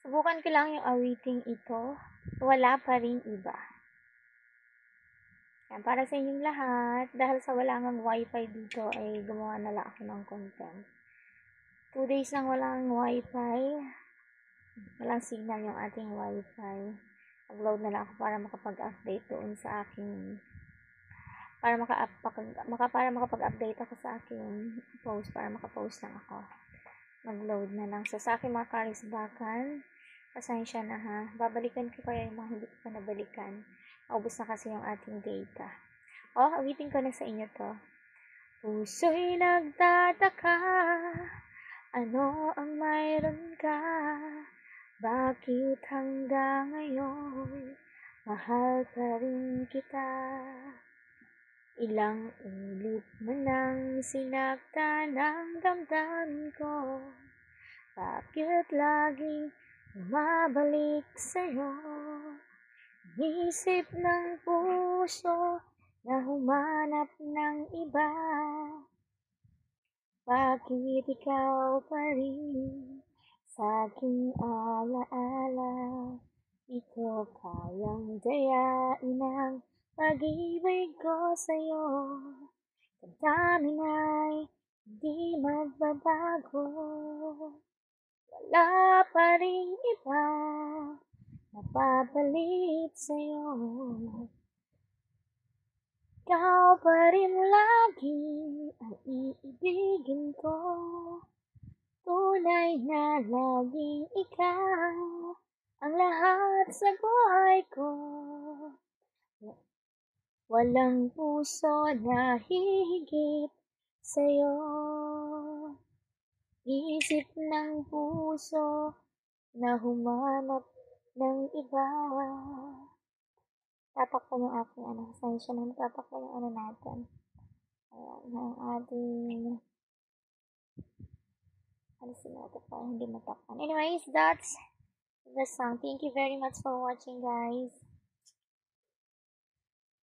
Subukan ko lang yung awiting ito. Wala pa ring iba. Yan, para sa inyong lahat. Dahil sa wala ngang wifi dito, ay gumawa na lang ako ng content. 2 days nang walang wifi. Walang signal yung ating wifi. Upload na lang ako para makapag-update doon sa aking para makapag-update ako sa aking post, para makapost lang ako. Mag-load na lang. So, sa aking mga karisbakan, pasensya na ha. Babalikan ko kaya yung mga hindi ko pa nabalikan. Maubos na kasi yung ating data. Awitin ko na sa inyo to. Puso'y nagtataka, ano ang mayroon ka? Bakit hanggang ngayon, mahal pa rin kita? Ilang ulit mo nang sinaktan ang damdamin ko. Bakit laging bumabalik sa'yo? Isip ng puso na humanap ng iba. Bakit ikaw pa rin sa'king alaala? Di ko kayang dayain ang pag-ibig ko sa'yo. Damdamin ay di magbabago. Wala pa ring iba napapalit sa'yo. Ikaw pa rin lagi ang iibigin ko. Tunay na laging ikaw ang lahat sa buhay ko. Walang puso na hihigit sa'yo. Isip ng puso na humanap ng iba. Tatakpan yung aking pasensya na tatakpan yung natin. Ayan, ang ating alisin natin para hindi matakpan. Anyways, that's the song. Thank you very much for watching, guys.